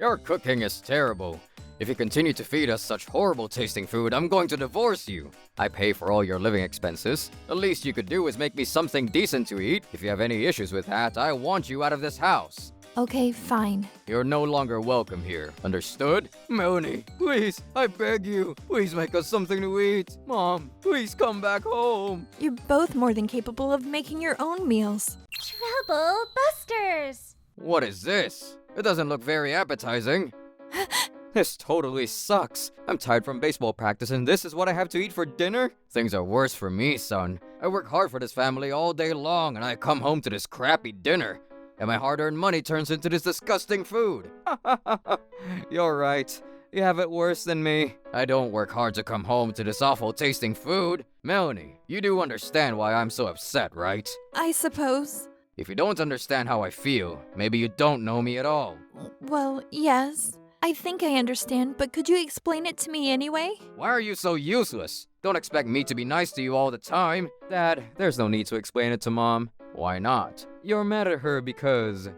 Your cooking is terrible. If you continue to feed us such horrible tasting food, I'm going to divorce you. I pay for all your living expenses. The least you could do is make me something decent to eat. If you have any issues with that, I want you out of this house. Okay, fine. You're no longer welcome here. Understood? Melanie, please, I beg you. Please make us something to eat. Mom, please come back home. You're both more than capable of making your own meals. Trouble Busters! What is this? It doesn't look very appetizing. This totally sucks. I'm tired from baseball practice and this is what I have to eat for dinner? Things are worse for me, son. I work hard for this family all day long and I come home to this crappy dinner. And my hard-earned money turns into this disgusting food. You're right. You have it worse than me. I don't work hard to come home to this awful tasting food. Melanie, you do understand why I'm so upset, right? I suppose. If you don't understand how I feel, maybe you don't know me at all. Well, yes. I think I understand, but could you explain it to me anyway? Why are you so useless? Don't expect me to be nice to you all the time. Dad, there's no need to explain it to Mom. Why not? You're mad at her because...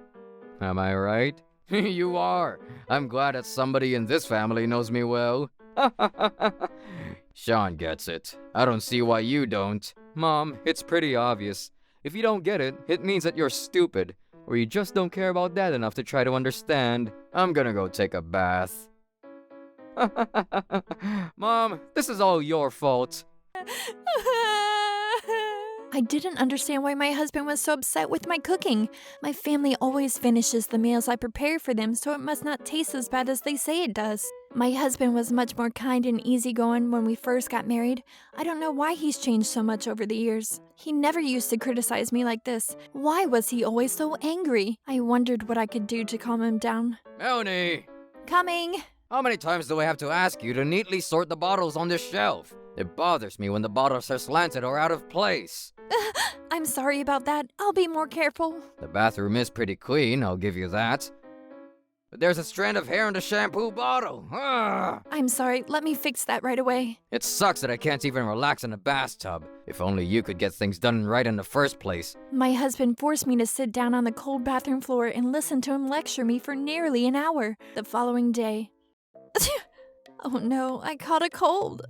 Am I right? You are. I'm glad that somebody in this family knows me well. Sean gets it. I don't see why you don't. Mom, it's pretty obvious. If you don't get it, it means that you're stupid. Or you just don't care about Dad enough to try to understand. I'm gonna go take a bath. Mom, this is all your fault. I didn't understand why my husband was so upset with my cooking. My family always finishes the meals I prepare for them, so it must not taste as bad as they say it does. My husband was much more kind and easygoing when we first got married. I don't know why he's changed so much over the years. He never used to criticize me like this. Why was he always so angry? I wondered what I could do to calm him down. Melanie! Coming! How many times do I have to ask you to neatly sort the bottles on this shelf? It bothers me when the bottles are slanted or out of place. I'm sorry about that. I'll be more careful. The bathroom is pretty clean, I'll give you that. But there's a strand of hair in the shampoo bottle. Ah! I'm sorry. Let me fix that right away. It sucks that I can't even relax in a bathtub. If only you could get things done right in the first place. My husband forced me to sit down on the cold bathroom floor and listen to him lecture me for nearly an hour the following day. Oh no, I caught a cold.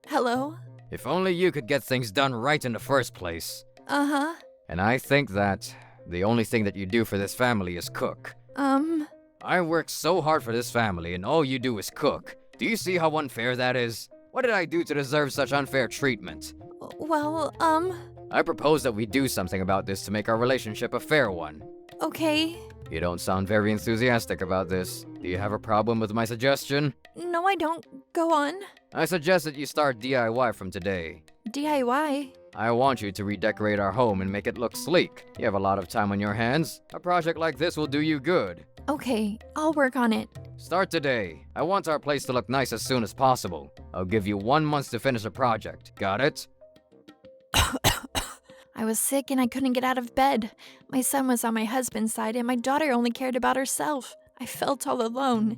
Hello? If only you could get things done right in the first place. Uh-huh. And I think that the only thing that you do for this family is cook. I work so hard for this family and all you do is cook. Do you see how unfair that is? What did I do to deserve such unfair treatment? Well, I propose that we do something about this to make our relationship a fair one. okay. You don't sound very enthusiastic about this. Do you have a problem with my suggestion? No, I don't. Go on. I suggest that you start DIY from today. DIY? I want you to redecorate our home and make it look sleek. You have a lot of time on your hands. A project like this will do you good. Okay, I'll work on it. Start today. I want our place to look nice as soon as possible. I'll give you 1 month to finish a project. Got it? I was sick and I couldn't get out of bed. My son was on my husband's side and my daughter only cared about herself. I felt all alone.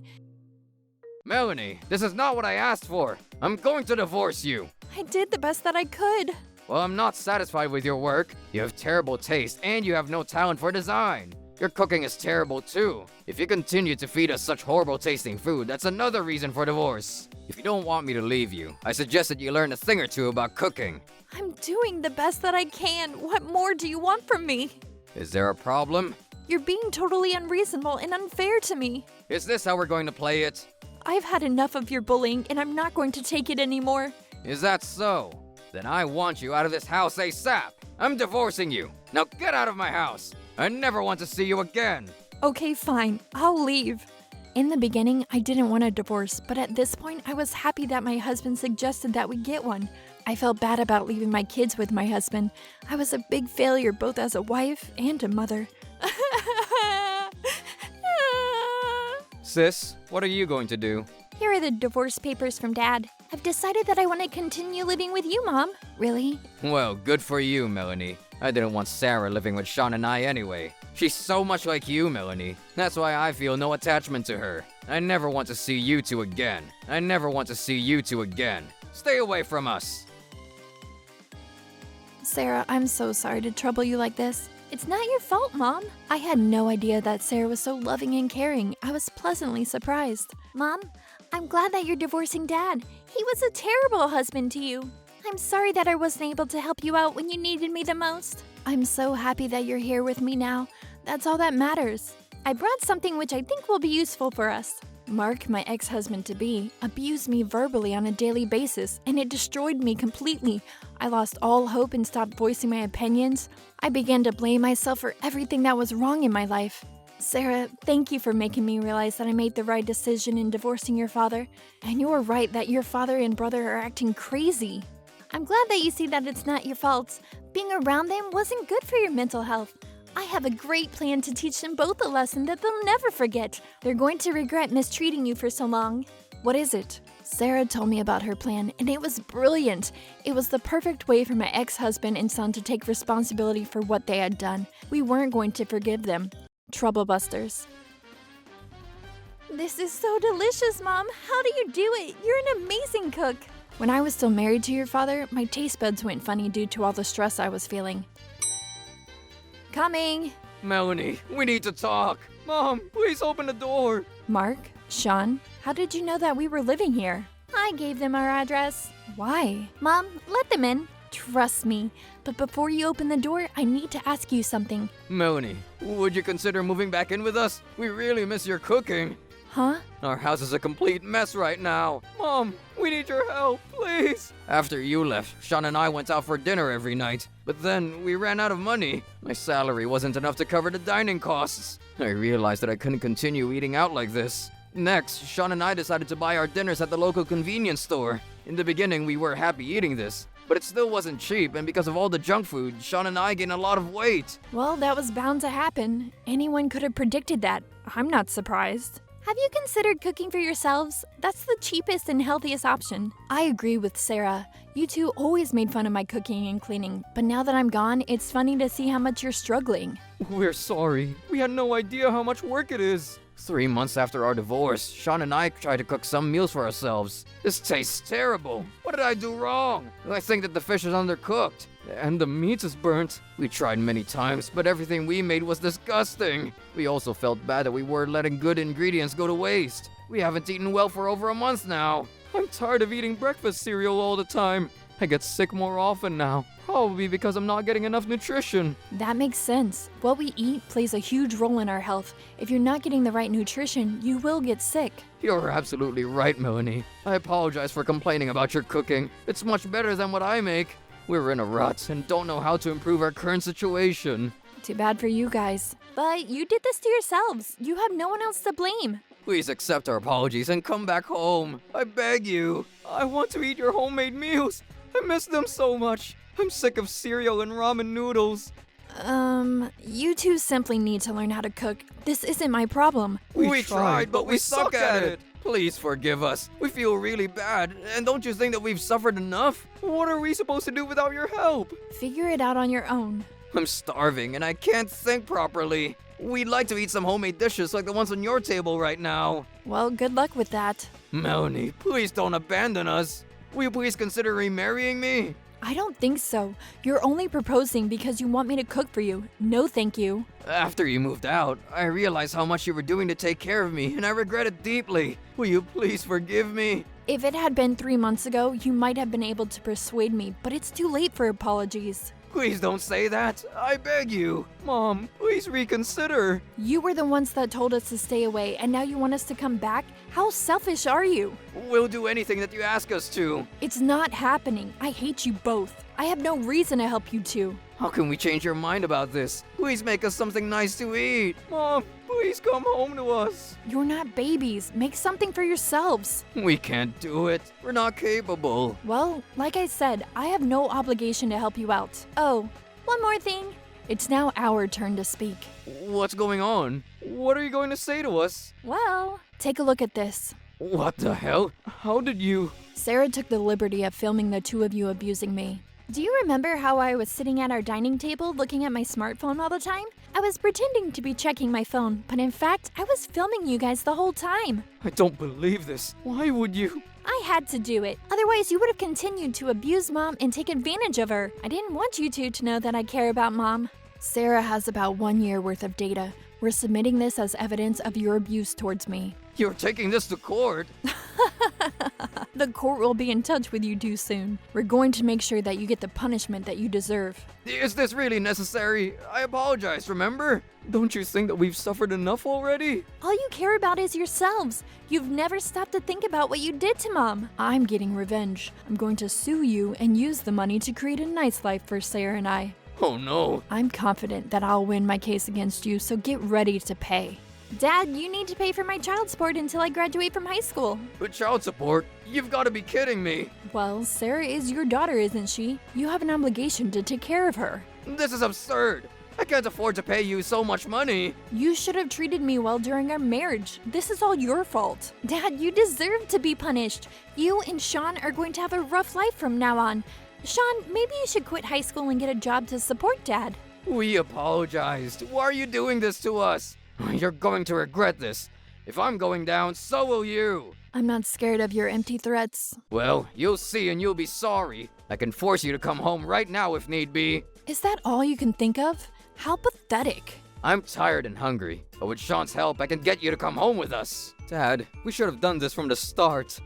Melanie, this is not what I asked for. I'm going to divorce you. I did the best that I could. Well, I'm not satisfied with your work. You have terrible taste and you have no talent for design. Your cooking is terrible too. If you continue to feed us such horrible tasting food, that's another reason for divorce. If you don't want me to leave you, I suggest that you learn a thing or two about cooking. I'm doing the best that I can. What more do you want from me? Is there a problem? You're being totally unreasonable and unfair to me. Is this how we're going to play it? I've had enough of your bullying and I'm not going to take it anymore. Is that so? Then I want you out of this house ASAP. I'm divorcing you. Now get out of my house. I never want to see you again. Okay, fine. I'll leave. In the beginning, I didn't want a divorce, but at this point, I was happy that my husband suggested that we get one. I felt bad about leaving my kids with my husband. I was a big failure both as a wife and a mother. Sis, what are you going to do? Here are the divorce papers from Dad. I've decided that I want to continue living with you, Mom. Really? Well, good for you, Melanie. I didn't want Sarah living with Sean and I anyway. She's so much like you, Melanie. That's why I feel no attachment to her. I never want to see you two again. I never want to see you two again. Stay away from us. Sarah, I'm so sorry to trouble you like this. It's not your fault, Mom. I had no idea that Sarah was so loving and caring. I was pleasantly surprised. Mom, I'm glad that you're divorcing Dad. He was a terrible husband to you. I'm sorry that I wasn't able to help you out when you needed me the most. I'm so happy that you're here with me now. That's all that matters. I brought something which I think will be useful for us. Mark, my ex-husband-to-be, abused me verbally on a daily basis, and it destroyed me completely. I lost all hope and stopped voicing my opinions. I began to blame myself for everything that was wrong in my life. Sarah, thank you for making me realize that I made the right decision in divorcing your father. And you were right that your father and brother are acting crazy. I'm glad that you see that it's not your fault. Being around them wasn't good for your mental health. I have a great plan to teach them both a lesson that they'll never forget. They're going to regret mistreating you for so long. What is it? Sarah told me about her plan, and it was brilliant. It was the perfect way for my ex-husband and son to take responsibility for what they had done. We weren't going to forgive them. Trouble busters. This is so delicious, Mom. How do you do it? You're an amazing cook. When I was still married to your father, my taste buds went funny due to all the stress I was feeling. Coming! Melanie, we need to talk. Mom, please open the door. Mark, Sean, how did you know that we were living here? I gave them our address. Why? Mom, let them in. Trust me. But before you open the door, I need to ask you something. Melanie, would you consider moving back in with us? We really miss your cooking. Huh? Our house is a complete mess right now. Mom, we need your help, please. After you left, Sean and I went out for dinner every night. But then we ran out of money. My salary wasn't enough to cover the dining costs. I realized that I couldn't continue eating out like this. Next, Sean and I decided to buy our dinners at the local convenience store. In the beginning, we were happy eating this, but it still wasn't cheap, and because of all the junk food, Sean and I gained a lot of weight. Well, that was bound to happen. Anyone could have predicted that. I'm not surprised. Have you considered cooking for yourselves? That's the cheapest and healthiest option. I agree with Sarah. You two always made fun of my cooking and cleaning, but now that I'm gone, it's funny to see how much you're struggling. We're sorry. We had no idea how much work it is. 3 months after our divorce, Sean and I tried to cook some meals for ourselves. This tastes terrible. What did I do wrong? I think that the fish is undercooked, and the meat is burnt. We tried many times, but everything we made was disgusting. We also felt bad that we were letting good ingredients go to waste. We haven't eaten well for over a month now. I'm tired of eating breakfast cereal all the time. I get sick more often now, probably because I'm not getting enough nutrition. That makes sense. What we eat plays a huge role in our health. If you're not getting the right nutrition, you will get sick. You're absolutely right, Melanie. I apologize for complaining about your cooking. It's much better than what I make. We're in a rut and don't know how to improve our current situation. Too bad for you guys. But you did this to yourselves. You have no one else to blame. Please accept our apologies and come back home. I beg you. I want to eat your homemade meals. I miss them so much. I'm sick of cereal and ramen noodles. You two simply need to learn how to cook. This isn't my problem. We tried, but we suck at it. Please forgive us. We feel really bad. And don't you think that we've suffered enough? What are we supposed to do without your help? Figure it out on your own. I'm starving and I can't think properly. We'd like to eat some homemade dishes like the ones on your table right now. Well, good luck with that. Melanie, please don't abandon us. Will you please consider remarrying me? I don't think so. You're only proposing because you want me to cook for you. No, thank you. After you moved out, I realized how much you were doing to take care of me, and I regret it deeply. Will you please forgive me? If it had been 3 months ago, you might have been able to persuade me, but it's too late for apologies. Please don't say that. I beg you. Mom, please reconsider. You were the ones that told us to stay away, and now you want us to come back? How selfish are you? We'll do anything that you ask us to. It's not happening. I hate you both. I have no reason to help you two. How can we change your mind about this? Please make us something nice to eat. Mom, please come home to us. You're not babies. Make something for yourselves. We can't do it. We're not capable. Well, like I said, I have no obligation to help you out. Oh, one more thing. It's now our turn to speak. What's going on? What are you going to say to us? Well, take a look at this. What the hell? How did you... Sarah took the liberty of filming the two of you abusing me. Do you remember how I was sitting at our dining table looking at my smartphone all the time? I was pretending to be checking my phone, but in fact, I was filming you guys the whole time. I don't believe this. Why would you... I had to do it. Otherwise, you would have continued to abuse Mom and take advantage of her. I didn't want you two to know that I care about Mom. Sarah has about 1 year worth of data. We're submitting this as evidence of your abuse towards me. You're taking this to court? The court will be in touch with you too soon. We're going to make sure that you get the punishment that you deserve. Is this really necessary? I apologize, remember? Don't you think that we've suffered enough already? All you care about is yourselves. You've never stopped to think about what you did to Mom. I'm getting revenge. I'm going to sue you and use the money to create a nice life for Sarah and I. Oh no. I'm confident that I'll win my case against you, so get ready to pay. Dad, you need to pay for my child support until I graduate from high school. But child support? You've got to be kidding me. Well, Sarah is your daughter, isn't she? You have an obligation to take care of her. This is absurd. I can't afford to pay you so much money. You should have treated me well during our marriage. This is all your fault. Dad, you deserve to be punished. You and Sean are going to have a rough life from now on. Sean, maybe you should quit high school and get a job to support Dad. We apologized. Why are you doing this to us? You're going to regret this. If I'm going down, so will you. I'm not scared of your empty threats. Well, you'll see and you'll be sorry. I can force you to come home right now if need be. Is that all you can think of? How pathetic. I'm tired and hungry, but with Sean's help, I can get you to come home with us. Dad, we should have done this from the start.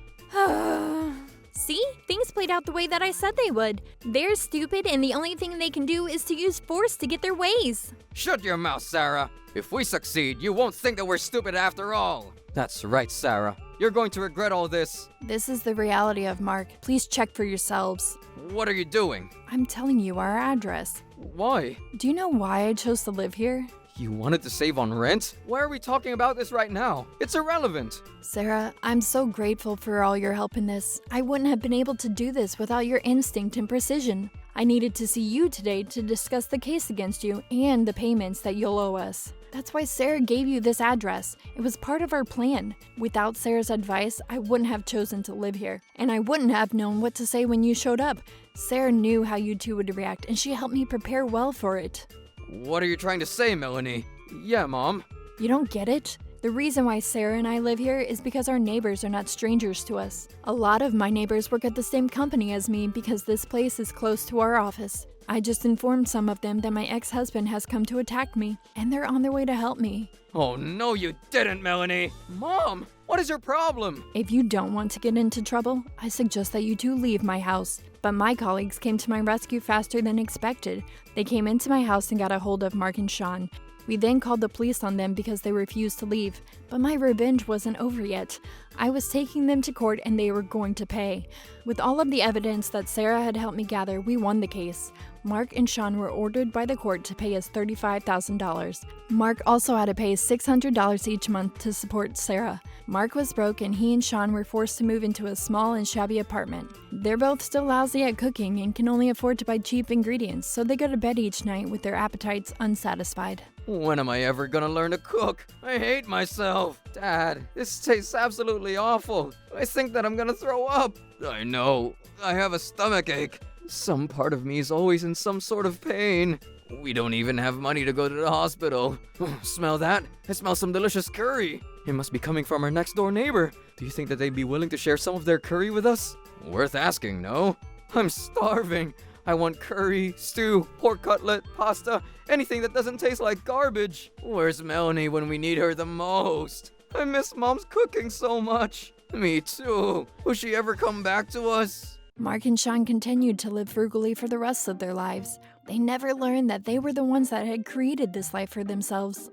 See? Things played out the way that I said they would. They're stupid, and the only thing they can do is to use force to get their ways. Shut your mouth, Sarah. If we succeed, you won't think that we're stupid after all. That's right, Sarah. You're going to regret all this. This is the reality of Mark. Please check for yourselves. What are you doing? I'm telling you our address. Why? Do you know why I chose to live here? You wanted to save on rent? Why are we talking about this right now? It's irrelevant. Sarah, I'm so grateful for all your help in this. I wouldn't have been able to do this without your instinct and precision. I needed to see you today to discuss the case against you and the payments that you'll owe us. That's why Sarah gave you this address. It was part of our plan. Without Sarah's advice, I wouldn't have chosen to live here. And I wouldn't have known what to say when you showed up. Sarah knew how you two would react, and she helped me prepare well for it. What are you trying to say, Melanie? Yeah, Mom. You don't get it? The reason why Sarah and I live here is because our neighbors are not strangers to us. A lot of my neighbors work at the same company as me because this place is close to our office. I just informed some of them that my ex-husband has come to attack me, and they're on their way to help me. Oh, no, you didn't, Melanie. Mom, what is your problem? If you don't want to get into trouble, I suggest that you two leave my house. But my colleagues came to my rescue faster than expected. They came into my house and got a hold of Mark and Sean. We then called the police on them because they refused to leave. But my revenge wasn't over yet. I was taking them to court and they were going to pay. With all of the evidence that Sarah had helped me gather, we won the case. Mark and Sean were ordered by the court to pay us $35,000. Mark also had to pay $600 each month to support Sarah. Mark was broke and he and Sean were forced to move into a small and shabby apartment. They're both still lousy at cooking and can only afford to buy cheap ingredients, so they go to bed each night with their appetites unsatisfied. When am I ever gonna learn to cook? I hate myself. Dad, this tastes absolutely awful. I think that I'm gonna throw up. I know. I have a stomachache. Some part of me is always in some sort of pain. We don't even have money to go to the hospital. Smell that? I smell some delicious curry. It must be coming from our next door neighbor. Do you think that they'd be willing to share some of their curry with us? Worth asking, no? I'm starving. I want curry, stew, pork cutlet, pasta, anything that doesn't taste like garbage. Where's Melanie when we need her the most? I miss Mom's cooking so much. Me too. Will she ever come back to us? Mark and Sean continued to live frugally for the rest of their lives. They never learned that they were the ones that had created this life for themselves.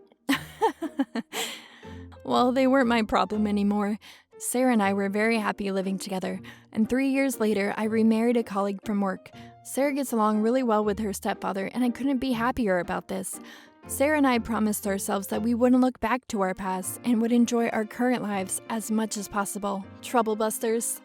Well, they weren't my problem anymore. Sarah and I were very happy living together, and 3 years later, I remarried a colleague from work. Sarah gets along really well with her stepfather, and I couldn't be happier about this. Sarah and I promised ourselves that we wouldn't look back to our past and would enjoy our current lives as much as possible. Trouble busters.